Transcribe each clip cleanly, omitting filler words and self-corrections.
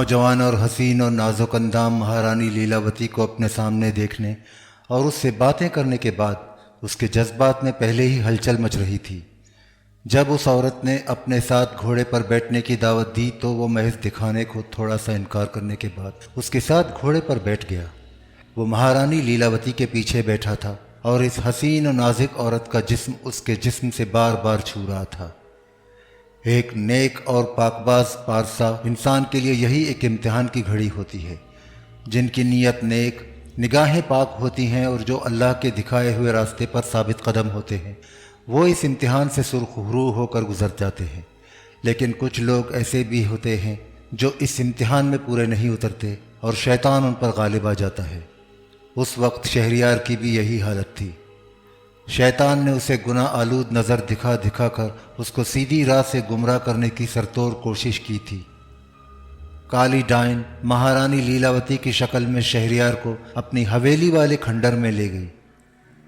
नौजवान और हसीन और नाजुक अंदाम महारानी लीलावती को अपने सामने देखने और उससे बातें करने के बाद उसके जज्बात में पहले ही हलचल मच रही थी। जब उस औरत ने अपने साथ घोड़े पर बैठने की दावत दी तो वो महज दिखाने को थोड़ा सा इनकार करने के बाद उसके साथ घोड़े पर बैठ गया। वो महारानी लीलावती के पीछे बैठा था और इस हसीन और नाजुक औरत का जिस्म उसके जिस्म से बार बार छू रहा था। एक नेक और पाकबाज पारसा इंसान के लिए यही एक इम्तिहान की घड़ी होती है। जिनकी नीयत नेक, निगाहें पाक होती हैं और जो अल्लाह के दिखाए हुए रास्ते पर साबित कदम होते हैं, वो इस इम्तिहान से सुरखरू होकर गुजर जाते हैं। लेकिन कुछ लोग ऐसे भी होते हैं जो इस इम्तिहान में पूरे नहीं उतरते और शैतान उन पर गालिब आ जाता है। उस वक्त शहरियार की भी यही हालत थी। शैतान ने उसे गुनाह आलूद नज़र दिखा दिखा कर उसको सीधी राह से गुमराह करने की सरतोड़ कोशिश की थी। काली डायन महारानी लीलावती की शक्ल में शहरियार को अपनी हवेली वाले खंडर में ले गई।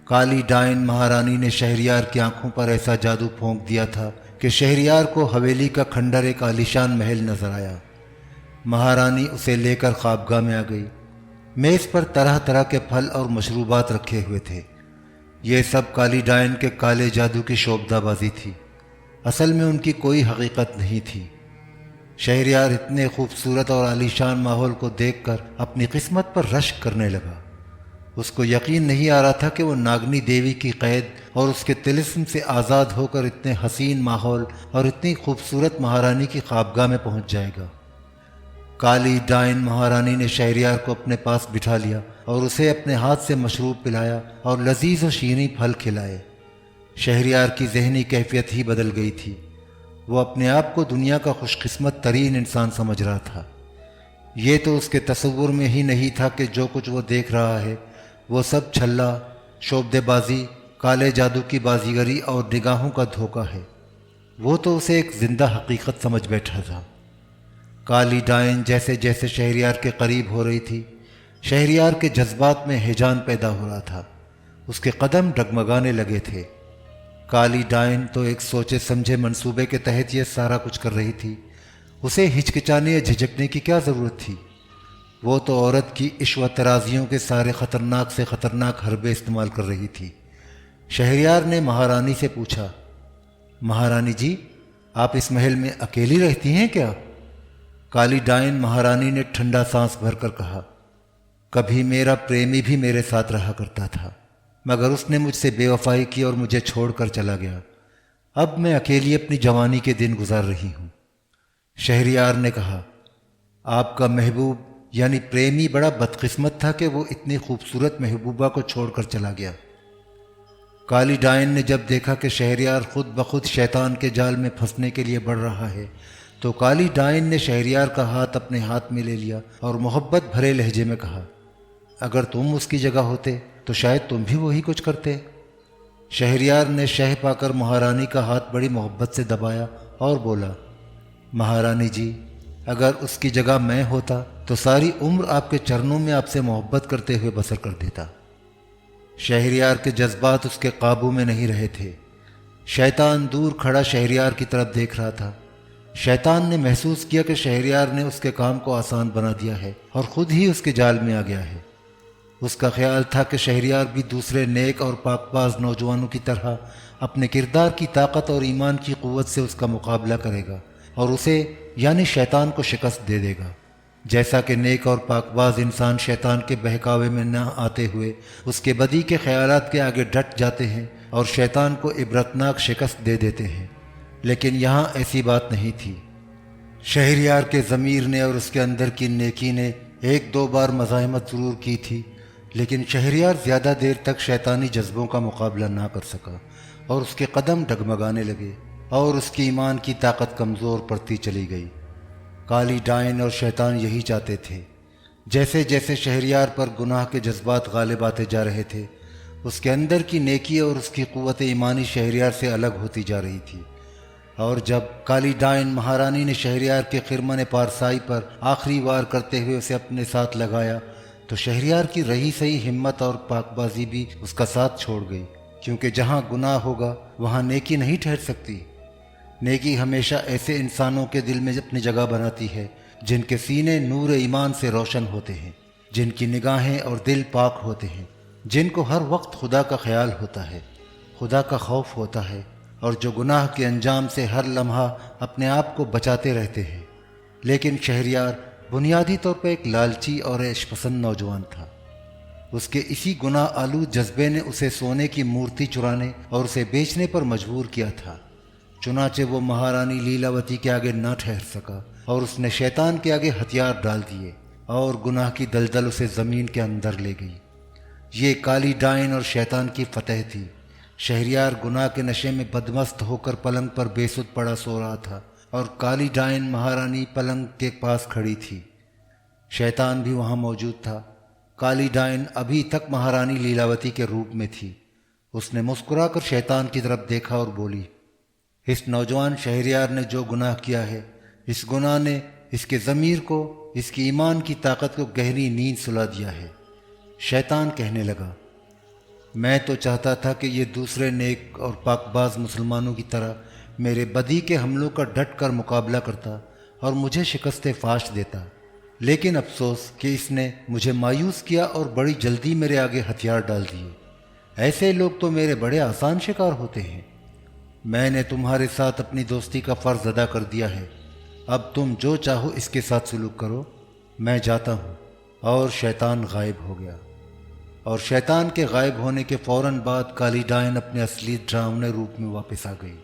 काली डायन महारानी ने शहरियार की आंखों पर ऐसा जादू फोंक दिया था कि शहरियार को हवेली का खंडर एक आलीशान महल नजर आया। महारानी उसे लेकर ख्वाबगाह में आ गई। मेज़ पर तरह तरह के फल और मशरूबात रखे हुए थे। ये सब काली डायन के काले जादू की शोबदाबाजी थी। असल में उनकी कोई हकीकत नहीं थी। शहरियार इतने खूबसूरत और आलीशान माहौल को देखकर अपनी किस्मत पर रश्क करने लगा। उसको यकीन नहीं आ रहा था कि वो नागनी देवी की कैद और उसके तिलिस्म से आज़ाद होकर इतने हसीन माहौल और इतनी खूबसूरत महारानी की ख्वाबगाह में पहुंच जाएगा। काली डायन महारानी ने शहरियार को अपने पास बिठा लिया और उसे अपने हाथ से मशरूब पिलाया और लजीज और शीनी फल खिलाए। शहरियार की जहनी कैफियत ही बदल गई थी। वो अपने आप को दुनिया का खुशकिस्मत तरीन इंसान समझ रहा था। ये तो उसके तसव्वुर में ही नहीं था कि जो कुछ वो देख रहा है वो सब छल्ला, शोबदेबाजी, काले जादू की बाजीगरी और निगाहों का धोखा है। वो तो उसे एक जिंदा हकीकत समझ बैठा था। काली डायन जैसे जैसे शहरियार के करीब हो रही थी, शहरियार के जज्बात में हिजान पैदा हो रहा था। उसके कदम डगमगाने लगे थे। काली डायन तो एक सोचे समझे मंसूबे के तहत यह सारा कुछ कर रही थी। उसे हिचकिचाने या झिझकने की क्या ज़रूरत थी। वो तो औरत की इश्क व तराजियों के सारे ख़तरनाक से ख़तरनाक हरबे इस्तेमाल कर रही थी। शहरियार ने महारानी से पूछा, महारानी जी, आप इस महल में अकेली रहती हैं क्या? काली डायन महारानी ने ठंडा सांस भरकर कहा, कभी मेरा प्रेमी भी मेरे साथ रहा करता था, मगर उसने मुझसे बेवफाई की और मुझे छोड़कर चला गया। अब मैं अकेली अपनी जवानी के दिन गुजार रही हूँ। शहरियार ने कहा, आपका महबूब यानी प्रेमी बड़ा बदकिस्मत था कि वो इतनी खूबसूरत महबूबा को छोड़कर चला गया। काली डायन ने जब देखा कि शहरियार खुद ब खुद शैतान के जाल में फंसने के लिए बढ़ रहा है तो काली डायन ने शहरियार का हाथ अपने हाथ में ले लिया और मोहब्बत भरे लहजे में कहा, अगर तुम उसकी जगह होते तो शायद तुम भी वही कुछ करते। शहरियार ने शह पाकर महारानी का हाथ बड़ी मोहब्बत से दबाया और बोला, महारानी जी, अगर उसकी जगह मैं होता तो सारी उम्र आपके चरणों में आपसे मोहब्बत करते हुए बसर कर देता। शहरियार के जज्बात उसके काबू में नहीं रहे थे। शैतान दूर खड़ा शहरियार की तरफ देख रहा था। शैतान ने महसूस किया कि शहरियार ने उसके काम को आसान बना दिया है और ख़ुद ही उसके जाल में आ गया है। उसका ख्याल था कि शहरियार भी दूसरे नेक और पाकबाज नौजवानों की तरह अपने किरदार की ताकत और ईमान की क़ुव्वत से उसका मुकाबला करेगा और उसे यानी शैतान को शिकस्त दे देगा। जैसा कि नेक और पाकबाज इंसान शैतान के बहकावे में न आते हुए उसके बदी के ख्यालात के आगे डट जाते हैं और शैतान को इबरतनाक शिकस्त दे देते हैं, लेकिन यहाँ ऐसी बात नहीं थी। शहरियार के ज़मीर ने और उसके अंदर की नेकी ने एक दो बार मज़ाहमत ज़रूर की थी, लेकिन शहरियार ज़्यादा देर तक शैतानी जज्बों का मुकाबला ना कर सका और उसके कदम डगमगाने लगे और उसकी ईमान की ताकत कमज़ोर पड़ती चली गई। काली डायन और शैतान यही चाहते थे। जैसे जैसे शहरियार पर गुनाह के जज्बात गालिब आते जा रहे थे, उसके अंदर की नेकी और उसकी क़ुव्वत ईमानी शहरियार से अलग होती जा रही थी। और जब काली डायन महारानी ने शहरियार के खिरमन पारसाई पर आखिरी वार करते हुए उसे अपने साथ लगाया तो शहरियार की रही सही हिम्मत और पाकबाजी भी उसका साथ छोड़ गई, क्योंकि जहाँ गुनाह होगा वहाँ नेकी नहीं ठहर सकती। नेकी हमेशा ऐसे इंसानों के दिल में अपनी जगह बनाती है जिनके सीने नूर ईमान से रोशन होते हैं, जिनकी निगाहें और दिल पाक होते हैं, जिनको हर वक्त खुदा का ख्याल होता है, खुदा का खौफ होता है, और जो गुनाह के अंजाम से हर लम्हा अपने आप को बचाते रहते हैं। लेकिन शहरयार बुनियादी तौर पर एक लालची और ऐशपसंद नौजवान था। उसके इसी गुनाह आलूद जज्बे ने उसे सोने की मूर्ति चुराने और उसे बेचने पर मजबूर किया था। चुनाचे वो महारानी लीलावती के आगे न ठहर सका और उसने शैतान के आगे हथियार डाल दिए और गुनाह की दलदल उसे ज़मीन के अंदर ले गई। ये काली डाइन और शैतान की फतह थी। शहरयार गुनाह के नशे में बदमस्त होकर पलंग पर बेसुध पड़ा सो रहा था और काली डाइन महारानी पलंग के पास खड़ी थी। शैतान भी वहाँ मौजूद था। काली डाइन अभी तक महारानी लीलावती के रूप में थी। उसने मुस्कुराकर शैतान की तरफ देखा और बोली, इस नौजवान शहरयार ने जो गुनाह किया है, इस गुनाह ने इसके ज़मीर को, इसकी ईमान की ताकत को गहरी नींद सुला दिया है। शैतान कहने लगा, मैं तो चाहता था कि ये दूसरे नेक और पाकबाज मुसलमानों की तरह मेरे बदी के हमलों का डट कर मुकाबला करता और मुझे शिकस्त फाश देता, लेकिन अफसोस कि इसने मुझे मायूस किया और बड़ी जल्दी मेरे आगे हथियार डाल दिए। ऐसे लोग तो मेरे बड़े आसान शिकार होते हैं। मैंने तुम्हारे साथ अपनी दोस्ती का फ़र्ज़ अदा कर दिया है। अब तुम जो चाहो इसके साथ सलूक करो। मैं जाता हूँ। और शैतान गायब हो गया। और शैतान के गायब होने के फ़ौरन बाद काली डाइन अपने असली डरावने रूप में वापस आ गई।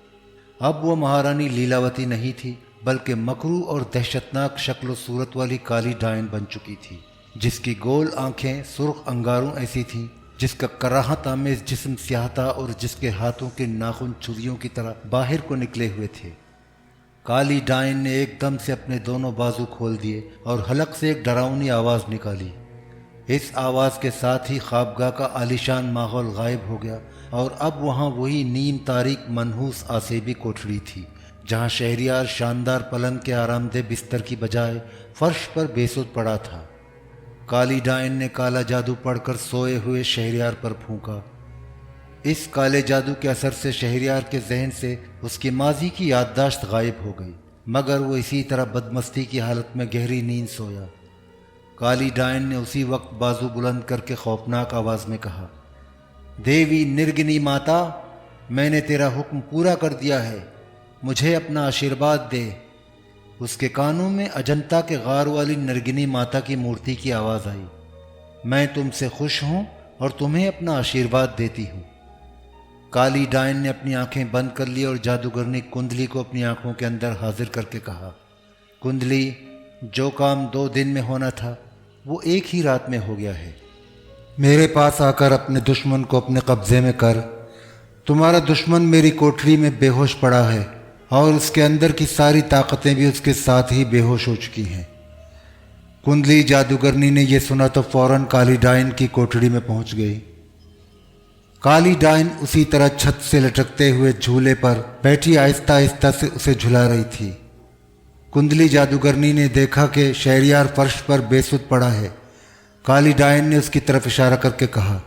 अब वो महारानी लीलावती नहीं थी, बल्कि मकरू और दहशतनाक शक्ल सूरत वाली काली डाइन बन चुकी थी, जिसकी गोल आंखें सुर्ख अंगारों ऐसी थीं, जिसका कराहत आमेज जिस्म स्याह था और जिसके हाथों के नाखून छुरियों की तरह बाहर को निकले हुए थे। काली डाइन ने एकदम से अपने दोनों बाजू खोल दिए और हलक से एक डरावनी आवाज़ निकाली। इस आवाज़ के साथ ही ख्वाबगाह का आलीशान माहौल गायब हो गया और अब वहाँ वही नीम तारीक मनहूस आसेबी कोठरी थी, जहाँ शहरयार शानदार पलंग के आरामदेह बिस्तर की बजाय फर्श पर बेसुध पड़ा था। काली डाइन ने काला जादू पढ़कर सोए हुए शहरयार पर फूंका। इस काले जादू के असर से शहरयार के जहन से उसकी माजी की याददाश्त गायब हो गई, मगर वो इसी तरह बदमस्ती की हालत में गहरी नींद सोया। काली डाइन ने उसी वक्त बाजू बुलंद करके खौफनाक आवाज़ में कहा, देवी निर्गिनी माता, मैंने तेरा हुक्म पूरा कर दिया है, मुझे अपना आशीर्वाद दे। उसके कानों में अजंता के गार वाली नरगिनी माता की मूर्ति की आवाज़ आई, मैं तुमसे खुश हूँ और तुम्हें अपना आशीर्वाद देती हूँ। काली डाइन ने अपनी आंखें बंद कर ली और जादूगरनी कुंडली को अपनी आंखों के अंदर हाजिर करके कहा, कुंडली, जो काम 2 दिन में होना था वो एक ही रात में हो गया है। मेरे पास आकर अपने दुश्मन को अपने कब्जे में कर। तुम्हारा दुश्मन मेरी कोठरी में बेहोश पड़ा है और उसके अंदर की सारी ताकतें भी उसके साथ ही बेहोश हो चुकी हैं। कुंडली जादूगरनी ने यह सुना तो फौरन काली डाइन की कोठरी में पहुंच गई। काली डाइन उसी तरह छत से लटकते हुए झूले पर बैठी आहिस्ता आहिस्ता से उसे झुला रही थी। कुंडली जादूगरनी ने देखा कि शहरयार फर्श पर बेसुध पड़ा है। काली डाइन ने उसकी तरफ इशारा करके कहा,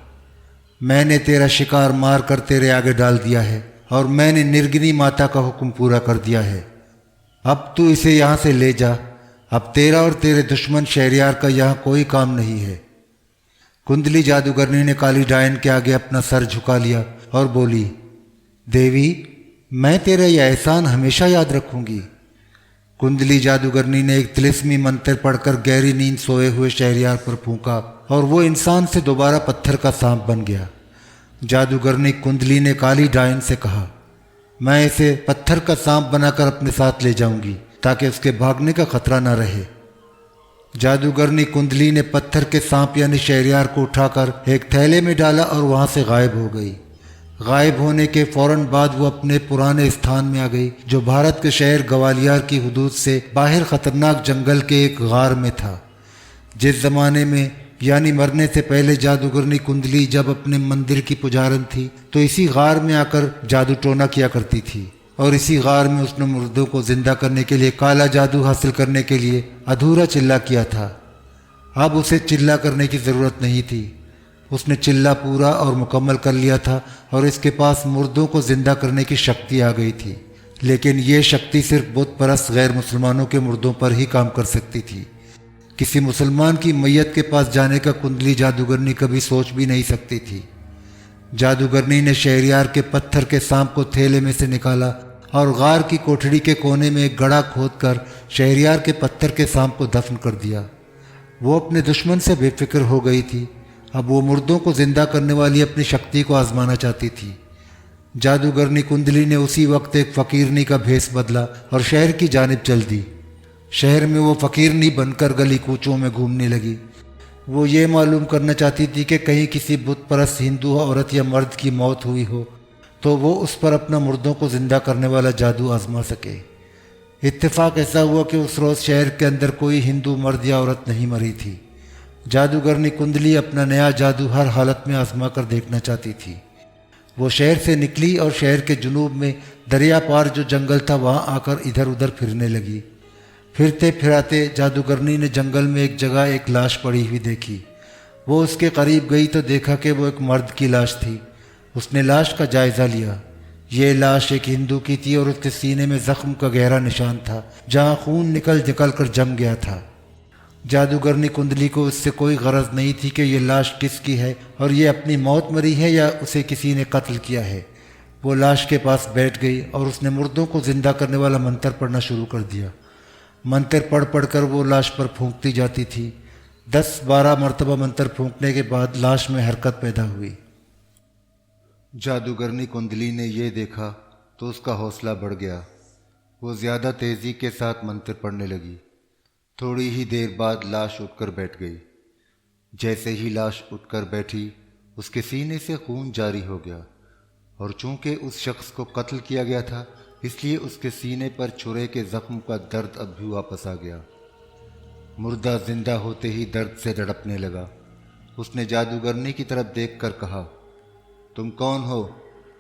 मैंने तेरा शिकार मार कर तेरे आगे डाल दिया है और मैंने निर्गिनी माता का हुक्म पूरा कर दिया है। अब तू इसे यहाँ से ले जा। अब तेरा और तेरे दुश्मन शहरयार का यहाँ कोई काम नहीं है। कुंडली जादूगरनी ने काली डाइन के आगे अपना सर झुका लिया और बोली, देवी, मैं तेरा यह एहसान हमेशा याद रखूंगी। कुंडली जादूगरनी ने एक तिलिस्मी मंत्र पढ़कर गहरी नींद सोए हुए शहरयार पर फूंका और वो इंसान से दोबारा पत्थर का सांप बन गया। जादूगरनी कुंडली ने काली डाइन से कहा, मैं इसे पत्थर का सांप बनाकर अपने साथ ले जाऊंगी ताकि उसके भागने का खतरा न रहे। जादूगरनी कुंडली ने पत्थर के सांप यानी शहरयार को उठाकर एक थैले में डाला और वहां से गायब हो गई। गायब होने के फौरन बाद वो अपने पुराने स्थान में आ गई, जो भारत के शहर ग्वालियर की हुदूद से बाहर खतरनाक जंगल के एक गार में था। जिस जमाने में यानी मरने से पहले जादूगरनी कुंडली जब अपने मंदिर की पुजारन थी तो इसी गार में आकर जादू टोना किया करती थी और इसी गार में उसने मुर्दों को जिंदा करने के लिए काला जादू हासिल करने के लिए अधूरा चिल्ला किया था। अब उसे चिल्ला करने की ज़रूरत नहीं थी। उसने चिल्ला पूरा और मुकम्मल कर लिया था और इसके पास मुर्दों को जिंदा करने की शक्ति आ गई थी। लेकिन ये शक्ति सिर्फ बुत परस्त गैर मुसलमानों के मुर्दों पर ही काम कर सकती थी। किसी मुसलमान की मैयत के पास जाने का कुंडली जादूगरनी कभी सोच भी नहीं सकती थी। जादूगरनी ने शहरयार के पत्थर के सांप को थैले में से निकाला और गार की कोठड़ी के कोने में एक गड़ा खोदकर शहरयार के पत्थर के सांप को दफन कर दिया। वो अपने दुश्मन से बेफिक्र हो गई थी। अब वो मुर्दों को जिंदा करने वाली अपनी शक्ति को आजमाना चाहती थी। जादूगरनी कुंडली ने उसी वक्त एक फकीरनी का भेष बदला और शहर की जानिब चल दी। शहर में वो फकीरनी बनकर गली कूचों में घूमने लगी। वो ये मालूम करना चाहती थी कि कहीं किसी बुत परस्त हिंदू औरत या मर्द की मौत हुई हो तो वो उस पर अपना मुर्दों को जिंदा करने वाला जादू आजमा सके। इत्तेफाक ऐसा हुआ कि उस रोज़ शहर के अंदर कोई हिंदू मर्द या औरत नहीं मरी थी। जादूगरनी कुंडली अपना नया जादू हर हालत में आजमा कर देखना चाहती थी। वो शहर से निकली और शहर के जुनूब में दरिया पार जो जंगल था वहाँ आकर इधर उधर फिरने लगी। फिरते फिराते जादूगरनी ने जंगल में एक जगह एक लाश पड़ी हुई देखी। वो उसके करीब गई तो देखा कि वो एक मर्द की लाश थी। उसने लाश का जायज़ा लिया। ये लाश एक हिंदू की थी और उसके सीने में ज़ख्म का गहरा निशान था जहाँ खून निकल कर जम गया था। जादूगरनी कुंडली को इससे कोई गरज नहीं थी कि ये लाश किसकी है और ये अपनी मौत मरी है या उसे किसी ने कत्ल किया है। वो लाश के पास बैठ गई और उसने मुर्दों को जिंदा करने वाला मंत्र पढ़ना शुरू कर दिया। मंत्र पढ़ कर वो लाश पर फूंकती जाती थी। 10-12 मरतबा मंत्र फूंकने के बाद लाश में हरकत पैदा हुई। जादूगरनी कुंडली ने यह देखा तो उसका हौसला बढ़ गया। वो ज़्यादा तेज़ी के साथ मंत्र पढ़ने लगी। थोड़ी ही देर बाद लाश उठकर बैठ गई। जैसे ही लाश उठकर बैठी उसके सीने से खून जारी हो गया और चूंकि उस शख्स को कत्ल किया गया था इसलिए उसके सीने पर छुरे के ज़ख्म का दर्द अब भी वापस आ गया। मुर्दा जिंदा होते ही दर्द से तड़पने लगा। उसने जादूगरनी की तरफ देखकर कहा, तुम कौन हो?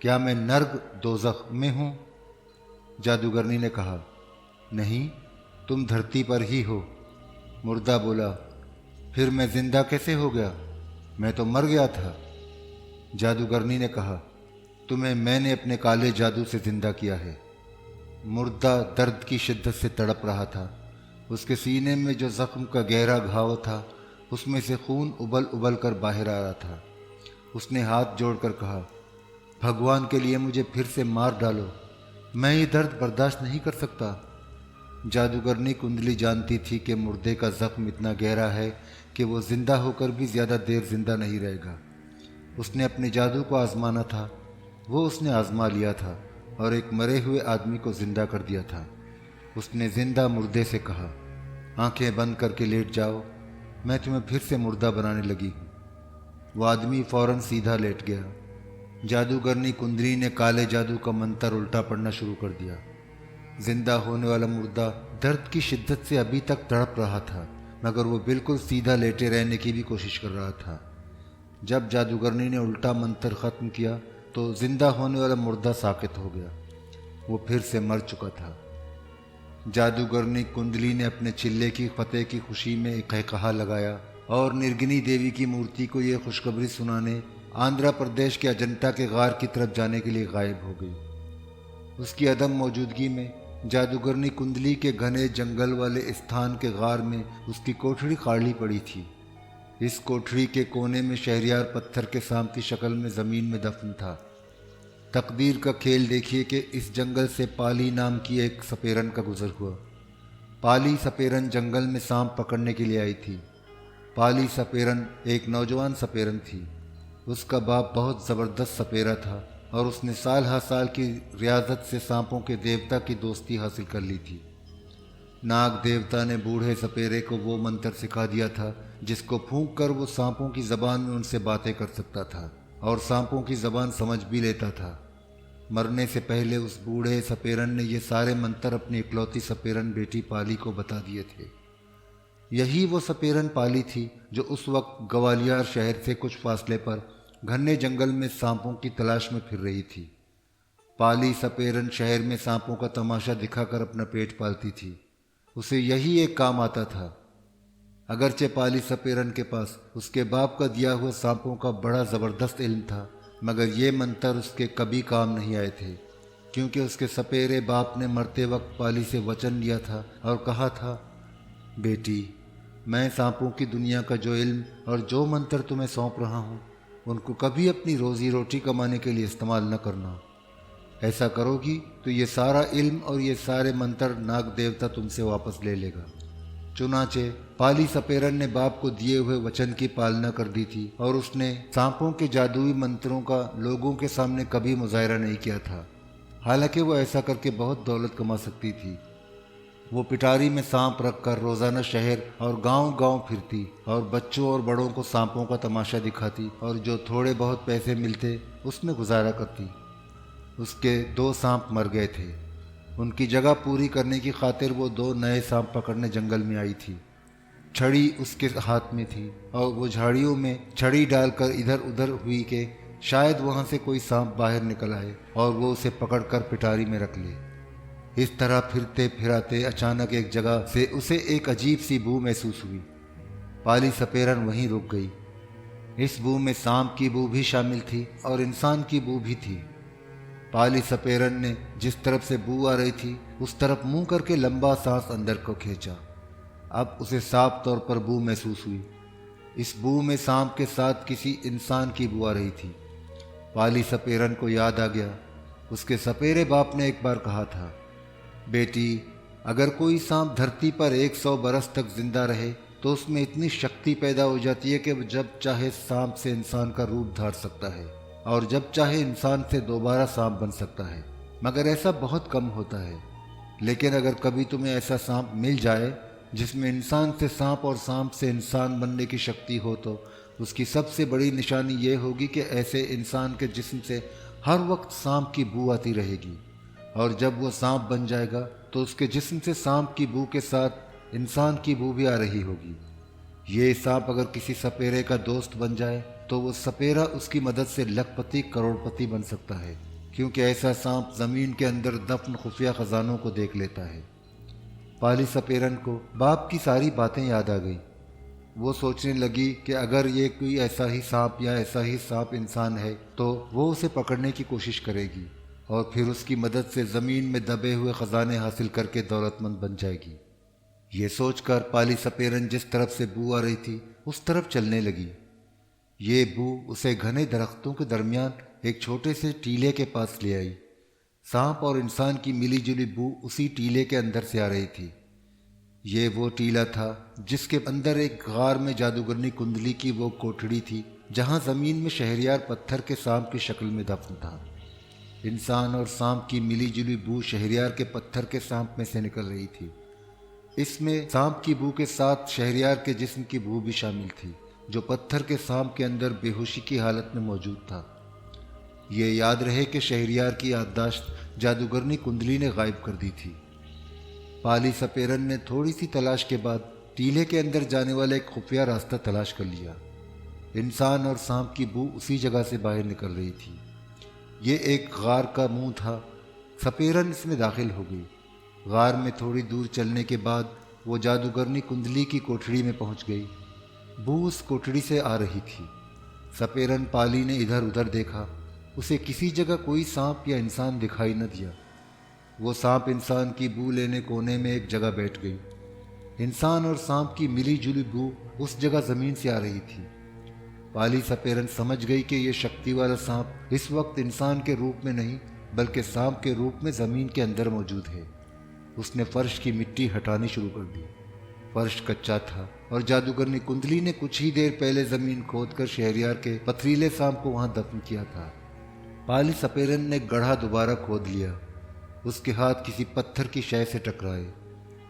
क्या मैं नर्क दोज़ख में हूँ? जादूगरनी ने कहा, नहीं, तुम धरती पर ही हो। मुर्दा बोला, फिर मैं जिंदा कैसे हो गया? मैं तो मर गया था। जादूगरनी ने कहा, तुम्हें मैंने अपने काले जादू से जिंदा किया है। मुर्दा दर्द की शिद्दत से तड़प रहा था। उसके सीने में जो ज़ख्म का गहरा घाव था उसमें से खून उबल उबल कर बाहर आ रहा था। उसने हाथ जोड़कर कहा, भगवान के लिए मुझे फिर से मार डालो, मैं ये दर्द बर्दाश्त नहीं कर सकता। जादूगरनी कुंडली जानती थी कि मुर्दे का ज़ख्म इतना गहरा है कि वो ज़िंदा होकर भी ज़्यादा देर ज़िंदा नहीं रहेगा। उसने अपने जादू को आजमाना था। वो उसने आजमा लिया था और एक मरे हुए आदमी को ज़िंदा कर दिया था। उसने ज़िंदा मुर्दे से कहा, आंखें बंद करके लेट जाओ, मैं तुम्हें फिर से मुर्दा बनाने लगी हूँ। वो आदमी फ़ौरन सीधा लेट गया। जादूगरनी कुंडली ने काले जादू का मंत्र उल्टा पढ़ना शुरू कर दिया। जिंदा होने वाला मुर्दा दर्द की शिद्दत से अभी तक तड़प रहा था मगर वो बिल्कुल सीधा लेटे रहने की भी कोशिश कर रहा था। जब जादूगरनी ने उल्टा मंत्र ख़त्म किया तो जिंदा होने वाला मुर्दा साकित हो गया। वो फिर से मर चुका था। जादूगरनी कुंडली ने अपने चिल्ले की फतेह की खुशी में एक कहकहा लगाया और निर्गिनी देवी की मूर्ति को ये खुशखबरी सुनाने आंध्र प्रदेश के अजंता के गार की तरफ जाने के लिए गायब हो गई। उसकी अदम मौजूदगी में जादूगरनी कुंडली के घने जंगल वाले स्थान के गार में उसकी कोठड़ी खाली पड़ी थी। इस कोठड़ी के कोने में शहरयार पत्थर के सांप की शक्ल में ज़मीन में दफन था। तकदीर का खेल देखिए कि इस जंगल से पाली नाम की एक सपेरन का गुजर हुआ। पाली सपेरन जंगल में सांप पकड़ने के लिए आई थी। पाली सपेरन एक नौजवान सपेरन थी। उसका बाप बहुत ज़बरदस्त सपेरा था और उसने साल हर साल की रियाजत से सांपों के देवता की दोस्ती हासिल कर ली थी। नाग देवता ने बूढ़े सपेरे को वो मंत्र सिखा दिया था जिसको फूंक कर वो सांपों की ज़बान में उनसे बातें कर सकता था और सांपों की ज़बान समझ भी लेता था। मरने से पहले उस बूढ़े सपेरन ने ये सारे मंत्र अपनी इकलौती सपेरन बेटी पाली को बता दिए थे। यही वो सपेरन पाली थी जो उस वक्त ग्वालियर शहर से कुछ फासले पर घने जंगल में सांपों की तलाश में फिर रही थी। पाली सपेरन शहर में सांपों का तमाशा दिखाकर अपना पेट पालती थी। उसे यही एक काम आता था। अगरचे पाली सपेरन के पास उसके बाप का दिया हुआ सांपों का बड़ा ज़बरदस्त इल्म था मगर ये मंत्र उसके कभी काम नहीं आए थे क्योंकि उसके सपेरे बाप ने मरते वक्त पाली से वचन लिया था और कहा था, बेटी, मैं सांपों की दुनिया का जो इल्म और जो मंत्र तुम्हें सौंप रहा हूँ उनको कभी अपनी रोज़ी रोटी कमाने के लिए इस्तेमाल न करना। ऐसा करोगी तो ये सारा इल्म और ये सारे मंत्र नाग देवता तुमसे वापस ले लेगा। चुनाचे पाली सपेरन ने बाप को दिए हुए वचन की पालना कर दी थी और उसने सांपों के जादुई मंत्रों का लोगों के सामने कभी मुजाहरा नहीं किया था। हालांकि वो ऐसा करके बहुत दौलत कमा सकती थी। वो पिटारी में सांप रखकर रोज़ाना शहर और गांव-गांव फिरती और बच्चों और बड़ों को सांपों का तमाशा दिखाती और जो थोड़े बहुत पैसे मिलते उसमें गुजारा करती। उसके 2 सांप मर गए थे। उनकी जगह पूरी करने की खातिर वो 2 नए सांप पकड़ने जंगल में आई थी। छड़ी उसके हाथ में थी और वो झाड़ियों में छड़ी डालकर इधर उधर हुई कि शायद वहाँ से कोई सांप बाहर निकल आए और वो उसे पकड़कर पिटारी में रख ले। इस तरह फिरते फिराते अचानक एक जगह से उसे एक अजीब सी बू महसूस हुई। पाली सपेरन वहीं रुक गई। इस बू में सांप की बू भी शामिल थी और इंसान की बू भी थी। पाली सपेरन ने जिस तरफ से बू आ रही थी उस तरफ मुंह करके लंबा सांस अंदर को खींचा। अब उसे साफ तौर पर बू महसूस हुई। इस बू में सांप के साथ किसी इंसान की बू आ रही थी। पाली सपेरन को याद आ गया, उसके सपेरे बाप ने एक बार कहा था, बेटी, अगर कोई सांप धरती पर 100 बरस तक जिंदा रहे तो उसमें इतनी शक्ति पैदा हो जाती है कि वो जब चाहे सांप से इंसान का रूप धार सकता है और जब चाहे इंसान से दोबारा सांप बन सकता है। मगर ऐसा बहुत कम होता है। लेकिन अगर कभी तुम्हें ऐसा सांप मिल जाए जिसमें इंसान से सांप और सांप से इंसान बनने की शक्ति हो तो उसकी सबसे बड़ी निशानी ये होगी कि ऐसे इंसान के जिस्म से हर वक्त सांप की बू आती रहेगी और जब वो सांप बन जाएगा तो उसके जिस्म से सांप की बू के साथ इंसान की बू भी आ रही होगी। ये सांप अगर किसी सपेरे का दोस्त बन जाए तो वो सपेरा उसकी मदद से लखपति करोड़पति बन सकता है, क्योंकि ऐसा सांप जमीन के अंदर दफन खुफिया खजानों को देख लेता है। पाली सपेरन को बाप की सारी बातें याद आ गई। वो सोचने लगी कि अगर ये कोई ऐसा ही सांप या ऐसा ही सांप इंसान है तो वो उसे पकड़ने की कोशिश करेगी और फिर उसकी मदद से ज़मीन में दबे हुए ख़जाने हासिल करके दौलतमंद बन जाएगी। ये सोचकर पाली सपेरन जिस तरफ से बू आ रही थी उस तरफ चलने लगी। ये बू उसे घने दरख्तों के दरमियान एक छोटे से टीले के पास ले आई। सांप और इंसान की मिली जुली बू उसी टीले के अंदर से आ रही थी। ये वो टीला था जिसके अंदर एक गार में जादूगरनी कुंडली की वो कोठड़ी थी जहाँ ज़मीन में शहरियार पत्थर के सांप की शक्ल में दफन था। इंसान और सांप की मिली जुली बू शहरियार के पत्थर के सांप में से निकल रही थी। इसमें सांप की बू के साथ शहरियार के जिस्म की बू भी शामिल थी जो पत्थर के सांप के अंदर बेहोशी की हालत में मौजूद था। ये याद रहे कि शहरियार की याददाश्त जादूगरनी कुंडली ने गायब कर दी थी। पाली सपेरन ने थोड़ी सी तलाश के बाद टीले के अंदर जाने वाला एक खुफिया रास्ता तलाश कर लिया। इंसान और सांप की बू उसी जगह से बाहर निकल रही थी। ये एक गार का मुंह था। सपेरन इसमें दाखिल हो गई। गार में थोड़ी दूर चलने के बाद वो जादूगरनी कुंडली की कोठड़ी में पहुंच गई। बू उस कोठड़ी से आ रही थी। सपेरन पाली ने इधर उधर देखा। उसे किसी जगह कोई सांप या इंसान दिखाई न दिया। वो सांप इंसान की बू लेने कोने में एक जगह बैठ गई। इंसान और सांप की मिली जुली बू उस जगह ज़मीन से आ रही थी। पाली सपेरन समझ गई कि ये शक्ति वाला सांप इस वक्त इंसान के रूप में नहीं बल्कि सांप के रूप में ज़मीन के अंदर मौजूद है। उसने फर्श की मिट्टी हटानी शुरू कर दी। फर्श कच्चा था और जादूगरनी कुंडली ने कुछ ही देर पहले ज़मीन खोदकर शहरियार के पथरीले सांप को वहाँ दफन किया था। पाली सपेरन ने गड्ढा दोबारा खोद लिया। उसके हाथ किसी पत्थर की शय से टकराए।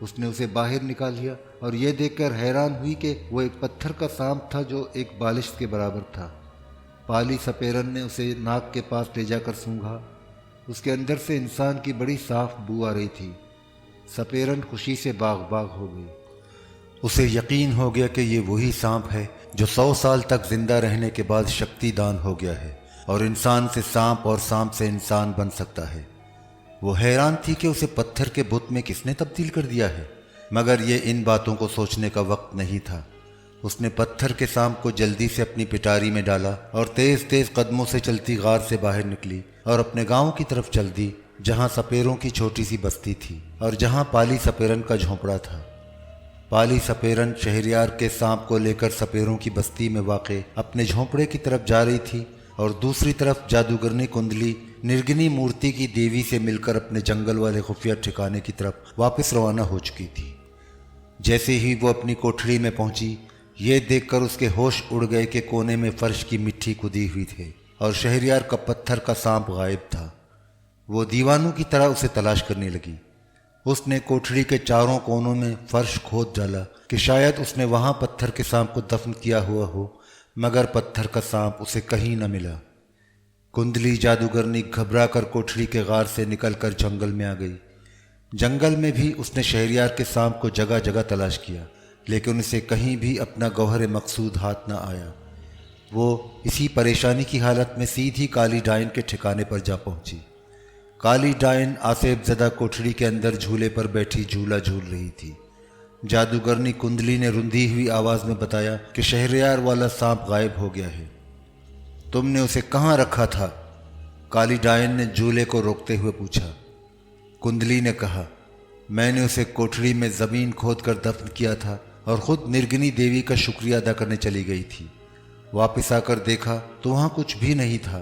उसने उसे बाहर निकाल लिया और यह देखकर हैरान हुई कि वो एक पत्थर का सांप था जो एक बालिश के बराबर था। पाली सपेरन ने उसे नाक के पास ले जाकर सूंघा। उसके अंदर से इंसान की बड़ी साफ बू आ रही थी। सपेरन खुशी से बाग बाग हो गई। उसे यकीन हो गया कि ये वही सांप है जो 100 साल तक जिंदा रहने के बाद शक्तिदान हो गया है और इंसान से सांप और सांप से इंसान बन सकता है। वो हैरान थी कि उसे पत्थर के बुत में किसने तब्दील कर दिया है, मगर ये इन बातों को सोचने का वक्त नहीं था। उसने पत्थर के सांप को जल्दी से अपनी पिटारी में डाला और तेज तेज कदमों से चलती गार से बाहर निकली और अपने गांव की तरफ चल दी जहाँ सपेरों की छोटी सी बस्ती थी और जहाँ पाली सपेरन का झोंपड़ा था। पाली सपेरन शहरयार के सांप को लेकर सपेरों की बस्ती में वाक़े अपने झोंपड़े की तरफ जा रही थी और दूसरी तरफ जादूगरनी कुंडली निर्गिनी मूर्ति की देवी से मिलकर अपने जंगल वाले खुफिया ठिकाने की तरफ वापस रवाना हो चुकी थी। जैसे ही वो अपनी कोठरी में पहुंची, ये देखकर उसके होश उड़ गए कि कोने में फर्श की मिट्टी कुदी हुई थी और शहरयार का पत्थर का सांप गायब था। वो दीवानों की तरह उसे तलाश करने लगी। उसने कोठरी के चारों कोनों में फर्श खोद डाला कि शायद उसने वहां पत्थर के सांप को दफन किया हुआ हो, मगर पत्थर का सांप उसे कहीं न मिला। कुंडली जादूगरनी घबरा कर कोठरी के गार से निकलकर जंगल में आ गई। जंगल में भी उसने शहरयार के सांप को जगह जगह तलाश किया, लेकिन उसे कहीं भी अपना गौहर मकसूद हाथ न आया। वो इसी परेशानी की हालत में सीधी काली डायन के ठिकाने पर जा पहुंची। काली डायन आसेबजदा कोठरी के अंदर झूले पर बैठी झूला झूल रही थी। जादूगरनी कुंडली ने रुंधी हुई आवाज में बताया कि शहरयार वाला सांप गायब हो गया है। तुमने उसे कहाँ रखा था? काली डायन ने झूले को रोकते हुए पूछा। कुंडली ने कहा, मैंने उसे कोठरी में जमीन खोद कर दफन किया था और खुद निर्गिनी देवी का शुक्रिया अदा करने चली गई थी। वापस आकर देखा तो वहां कुछ भी नहीं था।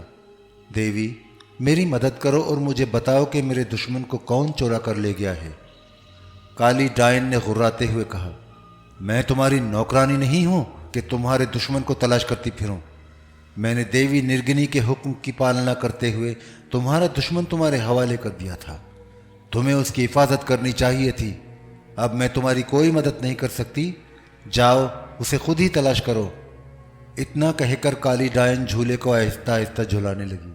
देवी, मेरी मदद करो और मुझे बताओ कि मेरे दुश्मन को कौन चोरा कर ले गया है। काली डायन ने गुर्राते हुए कहा, मैं तुम्हारी नौकरानी नहीं हूं कि तुम्हारे दुश्मन को तलाश करती फिरूं। मैंने देवी निर्गिनी के हुक्म की पालना करते हुए तुम्हारा दुश्मन तुम्हारे हवाले कर दिया था। तुम्हें उसकी हिफाजत करनी चाहिए थी। अब मैं तुम्हारी कोई मदद नहीं कर सकती। जाओ, उसे खुद ही तलाश करो। इतना कहकर काली डायन झूले को आहिस्ता आहिस्ता झुलाने लगी।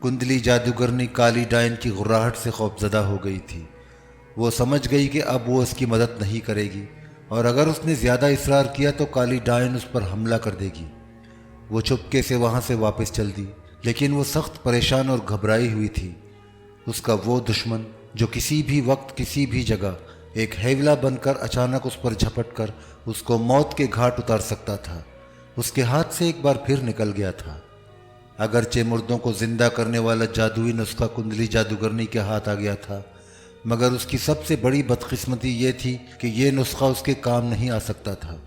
कुंडली जादूगरनी काली डायन की गुर्राहट से खौफजदा हो गई थी। वो समझ गई कि अब वो उसकी मदद नहीं करेगी और अगर उसने ज़्यादा इसरार किया तो काली डायन उस पर हमला कर देगी। वो चुपके से वहाँ से वापस चल दी, लेकिन वो सख्त परेशान और घबराई हुई थी। उसका वो दुश्मन जो किसी भी वक्त किसी भी जगह एक हैवला बनकर अचानक उस पर झपट कर उसको मौत के घाट उतार सकता था, उसके हाथ से एक बार फिर निकल गया था। अगरचे मुर्दों को जिंदा करने वाला जादुई नुस्खा कुंडली जादूगरनी के हाथ आ गया था, मगर उसकी सबसे बड़ी बदकिस्मती ये थी कि यह नुस्खा उसके काम नहीं आ सकता था।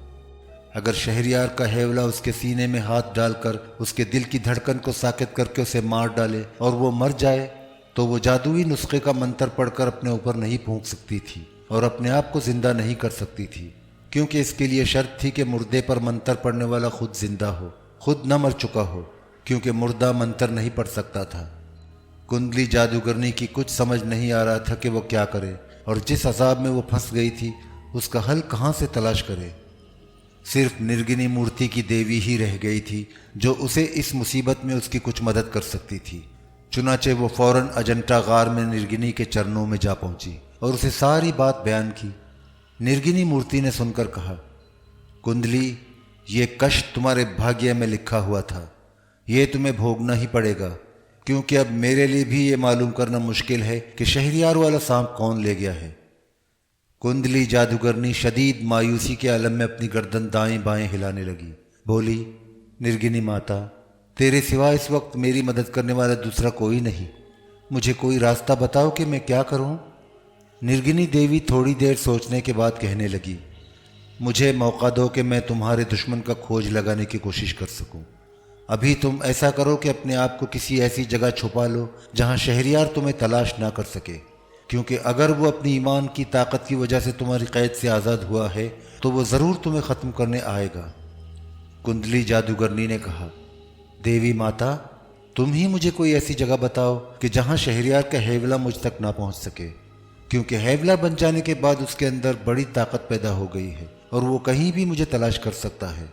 अगर शहरयार का हैवला उसके सीने में हाथ डालकर उसके दिल की धड़कन को साकित करके उसे मार डाले और वो मर जाए, तो वो जादुई नुस्खे का मंत्र पढ़कर अपने ऊपर नहीं फूंक सकती थी और अपने आप को जिंदा नहीं कर सकती थी, क्योंकि इसके लिए शर्त थी कि मुर्दे पर मंत्र पढ़ने वाला खुद जिंदा हो, खुद न मर चुका हो, क्योंकि मुर्दा मंत्र नहीं पढ़ सकता था। कुंडली जादूगरनी की कुछ समझ नहीं आ रहा था कि वो क्या करे और जिस अजाब में वो फंस गई थी उसका हल कहाँ से तलाश करे। सिर्फ निर्गिनी मूर्ति की देवी ही रह गई थी जो उसे इस मुसीबत में उसकी कुछ मदद कर सकती थी। चुनाचे वो फौरन अजंता गार में निर्गिनी के चरणों में जा पहुंची और उसे सारी बात बयान की। निर्गिनी मूर्ति ने सुनकर कहा, कुंडली, ये कष्ट तुम्हारे भाग्य में लिखा हुआ था, ये तुम्हें भोगना ही पड़ेगा, क्योंकि अब मेरे लिए भी ये मालूम करना मुश्किल है कि शहरयार वाला सांप कौन ले गया है। कुंडली जादूगरनी शदीद मायूसी के आलम में अपनी गर्दन दाएं बाएं हिलाने लगी। बोली, निर्गिनी माता, तेरे सिवा इस वक्त मेरी मदद करने वाला दूसरा कोई नहीं। मुझे कोई रास्ता बताओ कि मैं क्या करूं। निर्गिनी देवी थोड़ी देर सोचने के बाद कहने लगी, मुझे मौका दो कि मैं तुम्हारे दुश्मन का खोज लगाने की कोशिश कर सकूं। अभी तुम ऐसा करो कि अपने आप को किसी ऐसी जगह छुपा लो जहां शहरयार तुम्हें तलाश ना कर सके, क्योंकि अगर वो अपनी ईमान की ताकत की वजह से तुम्हारी कैद से आज़ाद हुआ है तो वो ज़रूर तुम्हें ख़त्म करने आएगा। कुंडली जादूगरनी ने कहा, देवी माता, तुम ही मुझे कोई ऐसी जगह बताओ कि जहां शहरयार का हैवला मुझ तक ना पहुंच सके, क्योंकि हैवला बन जाने के बाद उसके अंदर बड़ी ताकत पैदा हो गई है और वो कहीं भी मुझे तलाश कर सकता है।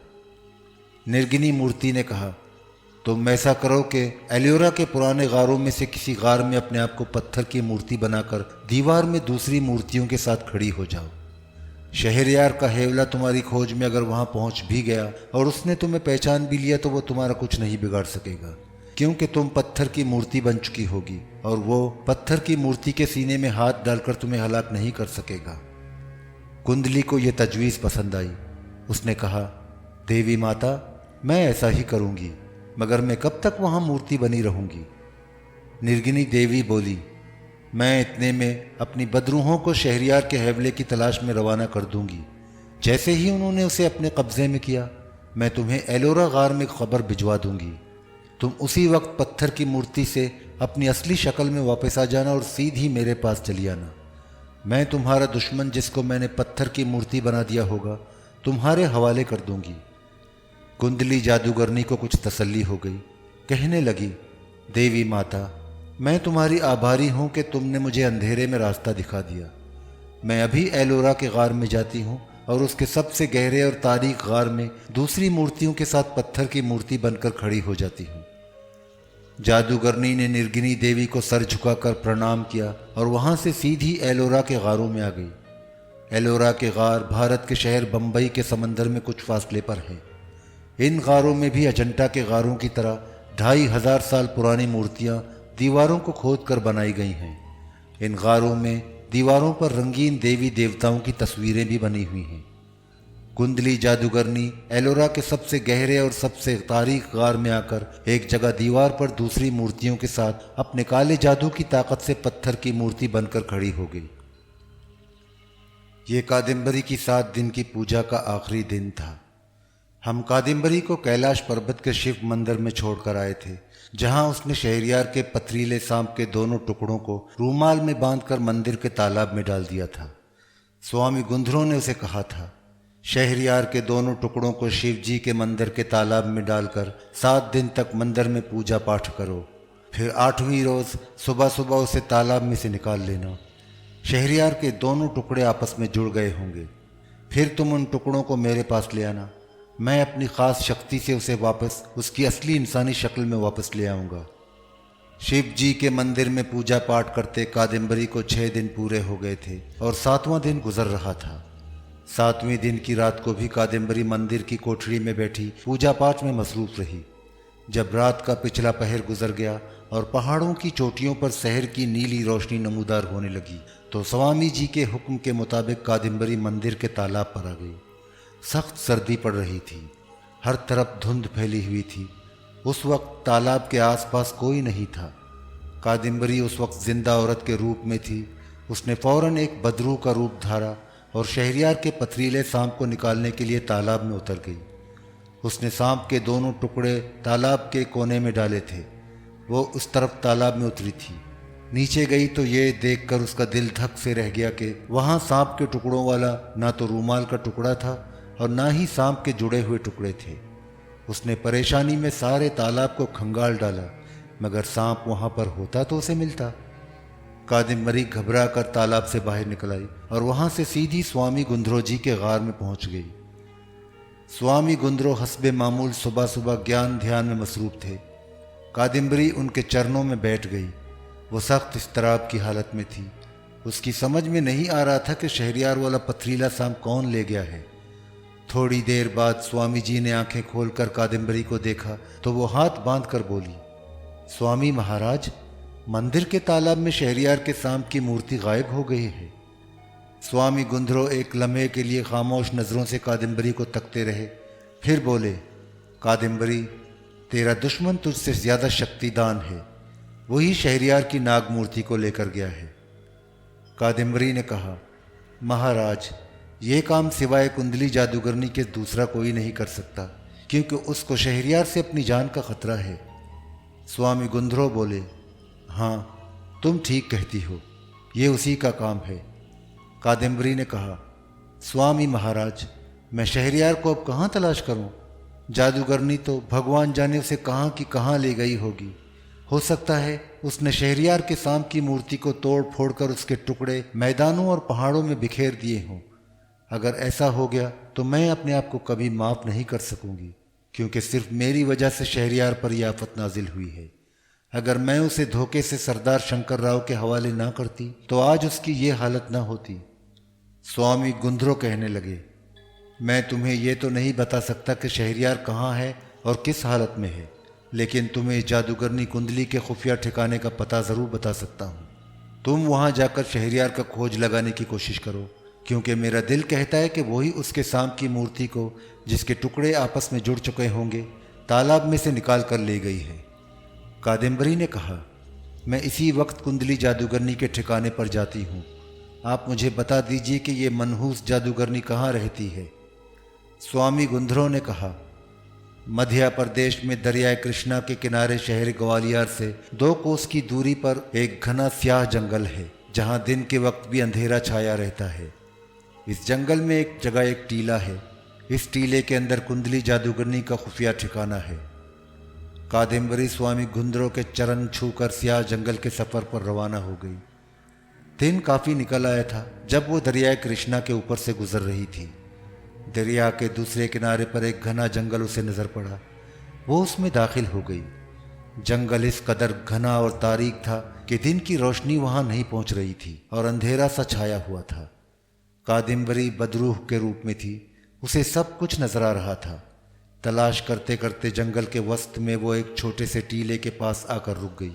निर्गिनी मूर्ति ने कहा, तुम ऐसा करो कि एलियोरा के पुराने गारों में से किसी गार में अपने आप को पत्थर की मूर्ति बनाकर दीवार में दूसरी मूर्तियों के साथ खड़ी हो जाओ। शहरयार का हैवला तुम्हारी खोज में अगर वहां पहुंच भी गया और उसने तुम्हें पहचान भी लिया तो वो तुम्हारा कुछ नहीं बिगाड़ सकेगा, क्योंकि तुम पत्थर की मूर्ति बन चुकी होगी और वो पत्थर की मूर्ति के सीने में हाथ डालकर तुम्हें हलाक नहीं कर सकेगा। कुंडली को यह तजवीज़ पसंद आई। उसने कहा, देवी माता, मैं ऐसा ही करूंगी, मगर मैं कब तक वहां मूर्ति बनी रहूंगी। निर्गिनी देवी बोली, मैं इतने में अपनी बदरूहों को शहरियार के हैवले की तलाश में रवाना कर दूंगी। जैसे ही उन्होंने उसे अपने कब्जे में किया, मैं तुम्हें एलोरा गार में खबर भिजवा दूंगी। तुम उसी वक्त पत्थर की मूर्ति से अपनी असली शक्ल में वापस आ जाना और सीधी मेरे पास चली आना। मैं तुम्हारा दुश्मन, जिसको मैंने पत्थर की मूर्ति बना दिया होगा, तुम्हारे हवाले कर दूंगी। कुंडली जादूगरनी को कुछ तसल्ली हो गई। कहने लगी, देवी माता, मैं तुम्हारी आभारी हूँ कि तुमने मुझे अंधेरे में रास्ता दिखा दिया। मैं अभी एलोरा के गार में जाती हूँ और उसके सबसे गहरे और तारीख गार में दूसरी मूर्तियों के साथ पत्थर की मूर्ति बनकर खड़ी हो जाती हूँ। जादूगरनी ने निर्गिनी देवी को सर झुकाकर प्रणाम किया और वहाँ से सीधी एलोरा के गारों में आ गई। एलोरा के गार भारत के शहर बम्बई के समंदर में कुछ फासले पर हैं। इन गारों में भी अजंता के गारों की तरह 2500 साल पुरानी मूर्तियाँ दीवारों को खोद कर बनाई गई हैं। इन गारों में दीवारों पर रंगीन देवी देवताओं की तस्वीरें भी बनी हुई हैं। कुंडली जादूगरनी एलोरा के सबसे गहरे और सबसे तारीख गार में आकर एक जगह दीवार पर दूसरी मूर्तियों के साथ अपने काले जादू की ताकत से पत्थर की मूर्ति बनकर खड़ी हो गई। ये कादम्बरी की 7 दिन की पूजा का आखिरी दिन था। हम कादम्बरी को कैलाश पर्वत के शिव मंदिर में छोड़कर आए थे, जहां उसने शहरियार के पथरीले सांप के दोनों टुकड़ों को रूमाल में बांधकर मंदिर के तालाब में डाल दिया था। स्वामी गुंधरों ने उसे कहा था, शहरियार के दोनों टुकड़ों को शिव जी के मंदिर के तालाब में डालकर 7 दिन तक मंदिर में पूजा पाठ करो। फिर 8वें रोज सुबह सुबह उसे तालाब में से निकाल लेना। शहरियार के दोनों टुकड़े आपस में जुड़ गए होंगे। फिर तुम उन टुकड़ों को मेरे पास ले आना। मैं अपनी खास शक्ति से उसे वापस उसकी असली इंसानी शक्ल में वापस ले आऊँगा। शिव जी के मंदिर में पूजा पाठ करते कादम्बरी को 6 दिन पूरे हो गए थे और 7वां दिन गुजर रहा था। 7वें दिन की रात को भी कादम्बरी मंदिर की कोठरी में बैठी पूजा पाठ में मसरूफ रही। जब रात का पिछला पहर गुजर गया और पहाड़ों की चोटियों पर शहर की नीली रोशनी नमूदार होने लगी, तो स्वामी जी के हुक्म के मुताबिक कादम्बरी मंदिर के तालाब पर आ गई। सख्त सर्दी पड़ रही थी। हर तरफ धुंध फैली हुई थी। उस वक्त तालाब के आसपास कोई नहीं था। कादम्बरी उस वक्त जिंदा औरत के रूप में थी। उसने फौरन एक बदरू का रूप धारा और शहरियार के पथरीले सांप को निकालने के लिए तालाब में उतर गई। उसने सांप के दोनों टुकड़े तालाब के कोने में डाले थे। वो उस तरफ तालाब में उतरी थी। नीचे गई तो ये देखकर उसका दिल धक से रह गया कि वहाँ सांप के टुकड़ों वाला ना तो रूमाल का टुकड़ा था और ना ही सांप के जुड़े हुए टुकड़े थे। उसने परेशानी में सारे तालाब को खंगाल डाला, मगर सांप वहाँ पर होता तो उसे मिलता। कादम्बरी घबरा कर तालाब से बाहर निकल आई और वहाँ से सीधी स्वामी गुंधरो जी के गार में पहुँच गई। स्वामी गुंधरो हस्बे मामूल सुबह सुबह ज्ञान ध्यान में मसरूफ थे। कादम्बरी उनके चरणों में बैठ गई। वो सख्त इस्तराब की हालत में थी। उसकी समझ में नहीं आ रहा था कि शहरियार वाला पथरीला सांप कौन ले गया है। थोड़ी देर बाद स्वामी जी ने आंखें खोलकर कादम्बरी को देखा तो वो हाथ बांध कर बोली, स्वामी महाराज, मंदिर के तालाब में शहरियार के सांप की मूर्ति गायब हो गई है। स्वामी गुंधरो एक लम्हे के लिए खामोश नज़रों से कादम्बरी को तकते रहे, फिर बोले, कादम्बरी, तेरा दुश्मन तुझसे ज़्यादा शक्तिदान है। वही शहरियार की नाग मूर्ति को लेकर गया है। कादम्बरी ने कहा, महाराज, ये काम सिवाय कुंडली जादूगरनी के दूसरा कोई नहीं कर सकता, क्योंकि उसको शहरियार से अपनी जान का खतरा है। स्वामी गुंधरो बोले, हाँ, तुम ठीक कहती हो, ये उसी का काम है। कादम्बरी ने कहा, स्वामी महाराज, मैं शहरियार को अब कहाँ तलाश करूं? जादूगरनी तो भगवान जाने उसे कहाँ की कहाँ ले गई होगी। हो सकता है उसने शहरियार के सांप की मूर्ति को तोड़ फोड़ कर उसके टुकड़े मैदानों और पहाड़ों में बिखेर दिए हों। अगर ऐसा हो गया तो मैं अपने आप को कभी माफ़ नहीं कर सकूंगी, क्योंकि सिर्फ मेरी वजह से शहरियार पर यह आफत नाजिल हुई है। अगर मैं उसे धोखे से सरदार शंकर राव के हवाले ना करती तो आज उसकी ये हालत ना होती। स्वामी गुंधरो कहने लगे, मैं तुम्हें ये तो नहीं बता सकता कि शहरियार कहाँ है और किस हालत में है, लेकिन तुम्हें जादूगरनी कुंडली के खुफिया ठिकाने का पता ज़रूर बता सकता हूँ। तुम वहाँ जाकर शहरियार का खोज लगाने की कोशिश करो, क्योंकि मेरा दिल कहता है कि वही उसके सांप की मूर्ति को, जिसके टुकड़े आपस में जुड़ चुके होंगे, तालाब में से निकाल कर ले गई है। कादम्बरी ने कहा, मैं इसी वक्त कुंडली जादूगरनी के ठिकाने पर जाती हूँ। आप मुझे बता दीजिए कि ये मनहूस जादूगरनी कहाँ रहती है। स्वामी गुंधरो ने कहा, मध्य प्रदेश में दरियाए कृष्णा के किनारे शहर ग्वालियर से 2 कोस की दूरी पर एक घना स्याह जंगल है, जहाँ दिन के वक्त भी अंधेरा छाया रहता है। इस जंगल में एक जगह एक टीला है। इस टीले के अंदर कुंडली जादूगरनी का खुफिया ठिकाना है। कादम्बरी स्वामी गुंधरो के चरण छूकर स्याह जंगल के सफ़र पर रवाना हो गई। दिन काफ़ी निकल आया था जब वो दरियाए कृष्णा के ऊपर से गुजर रही थी। दरिया के दूसरे किनारे पर एक घना जंगल उसे नज़र पड़ा। वो उसमें दाखिल हो गई। जंगल इस कदर घना और तारीक था कि दिन की रोशनी वहाँ नहीं पहुँच रही थी और अंधेरा सा छाया हुआ था। कादम्बरी बदरूह के रूप में थी। उसे सब कुछ नजर आ रहा था। तलाश करते करते जंगल के वस्त में वो एक छोटे से टीले के पास आकर रुक गई।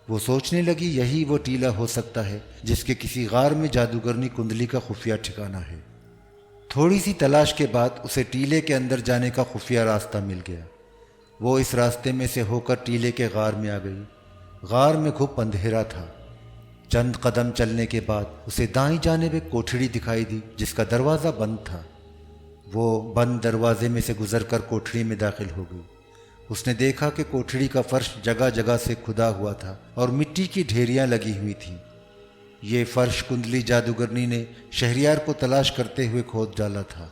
वो सोचने लगी यही वो टीला हो सकता है जिसके किसी गार में जादूगरनी कुंडली का खुफिया ठिकाना है। थोड़ी सी तलाश के बाद उसे टीले के अंदर जाने का खुफिया रास्ता मिल गया। वो इस रास्ते में से होकर टीले के गार में आ गई। गार में खूब अंधेरा था। चंद कदम चलने के बाद उसे दाईं जानिब एक कोठड़ी दिखाई दी जिसका दरवाज़ा बंद था। वो बंद दरवाजे में से गुजरकर कोठड़ी में दाखिल हो गई। उसने देखा कि कोठड़ी का फर्श जगह जगह से खुदा हुआ था और मिट्टी की ढेरियां लगी हुई थीं। ये फर्श कुंडली जादूगरनी ने शहरियार को तलाश करते हुए खोद डाला था।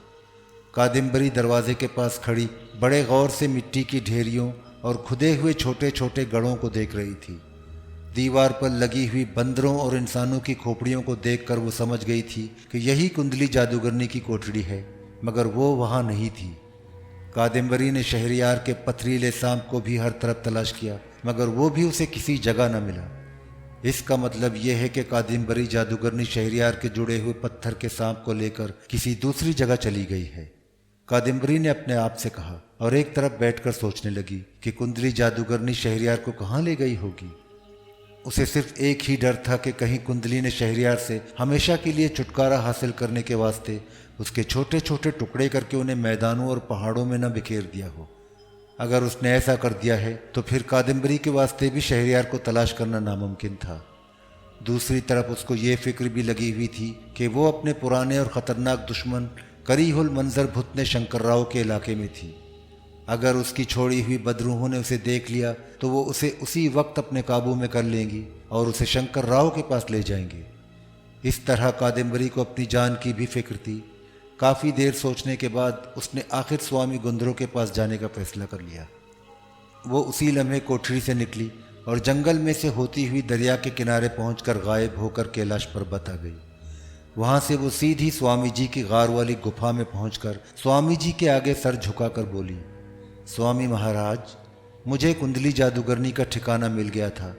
कादम्बरी दरवाजे के पास खड़ी बड़े गौर से मिट्टी की ढेरियों और खुदे हुए छोटे छोटे गढ़ों को देख रही थी। दीवार पर लगी हुई बंदरों और इंसानों की खोपड़ियों को देखकर वो समझ गई थी कि यही कुंडली जादूगरनी की कोठड़ी है, मगर वो वहाँ नहीं थी। कादम्बरी ने शहरियार के पथरीले सांप को भी हर तरफ तलाश किया, मगर वो भी उसे किसी जगह न मिला। इसका मतलब यह है कि कादम्बरी जादूगरनी शहरियार के जुड़े हुए पत्थर के सांप को लेकर किसी दूसरी जगह चली गई है। कादम्बरी ने अपने आप से कहा और एक तरफ बैठकर सोचने लगी कि कुंडली जादूगरनी शहरियार को कहाँ ले गई होगी। उसे सिर्फ एक ही डर था कि कहीं कुंडली ने शहरियार से हमेशा के लिए छुटकारा हासिल करने के वास्ते उसके छोटे छोटे टुकड़े करके उन्हें मैदानों और पहाड़ों में न बिखेर दिया हो। अगर उसने ऐसा कर दिया है तो फिर कादम्बरी के वास्ते भी शहरियार को तलाश करना नामुमकिन था। दूसरी तरफ उसको ये फिक्र भी लगी हुई थी कि वो अपने पुराने और ख़तरनाक दुश्मन करीहुल मंजर भुतने शंकरराव के इलाके में थी। अगर उसकी छोड़ी हुई बदरूहों ने उसे देख लिया तो वो उसे उसी वक्त अपने काबू में कर लेंगी और उसे शंकरराव के पास ले जाएंगे। इस तरह कादम्बरी को अपनी जान की भी फिक्र थी। काफ़ी देर सोचने के बाद उसने आखिर स्वामी गुंधरो के पास जाने का फैसला कर लिया। वो उसी लम्हे कोठरी से निकली और जंगल में से होती हुई दरिया के किनारे पहुंचकर गायब होकर कैलाश पर्वत आ गई। वहाँ से वो सीधी स्वामी जी की गार वाली गुफा में पहुंचकर स्वामी जी के आगे सर झुकाकर बोली, स्वामी महाराज, मुझे कुंडली जादूगरनी का ठिकाना मिल गया था।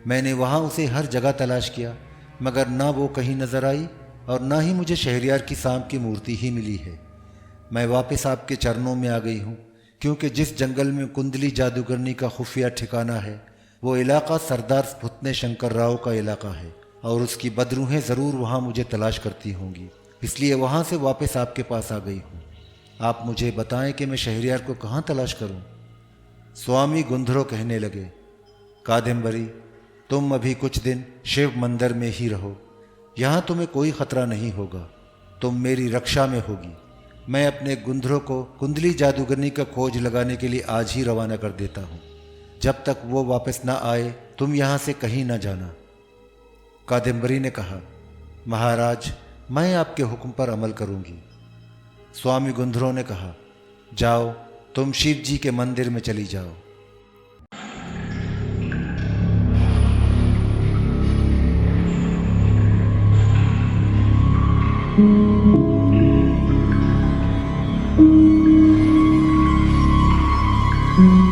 मैंने वहाँ उसे हर जगह तलाश किया, मगर ना वो कहीं नज़र आई और ना ही मुझे शहरियार की सांप की मूर्ति ही मिली है। मैं वापस आपके चरणों में आ गई हूँ, क्योंकि जिस जंगल में कुंडली जादूगरनी का खुफिया ठिकाना है वो इलाका सरदार भुतने शंकरराव का इलाका है और उसकी बदरूहें ज़रूर वहाँ मुझे तलाश करती होंगी, इसलिए वहाँ से वापस आपके पास आ गई हूँ। आप मुझे बताएं कि मैं शहरियार को कहाँ तलाश करूं। स्वामी गुंधरो कहने लगे, कादम्बरी, तुम अभी कुछ दिन शिव मंदिर में ही रहो। यहाँ तुम्हें कोई खतरा नहीं होगा। तुम मेरी रक्षा में होगी। मैं अपने गुंधरो को कुंडली जादूगरनी का खोज लगाने के लिए आज ही रवाना कर देता हूँ। जब तक वो वापस ना आए तुम यहाँ से कहीं ना जाना। कादम्बरी ने कहा, महाराज, मैं आपके हुक्म पर अमल करूँगी। स्वामी गुंधरो ने कहा, जाओ, तुम शिव जी के मंदिर में चली जाओ। Thank you.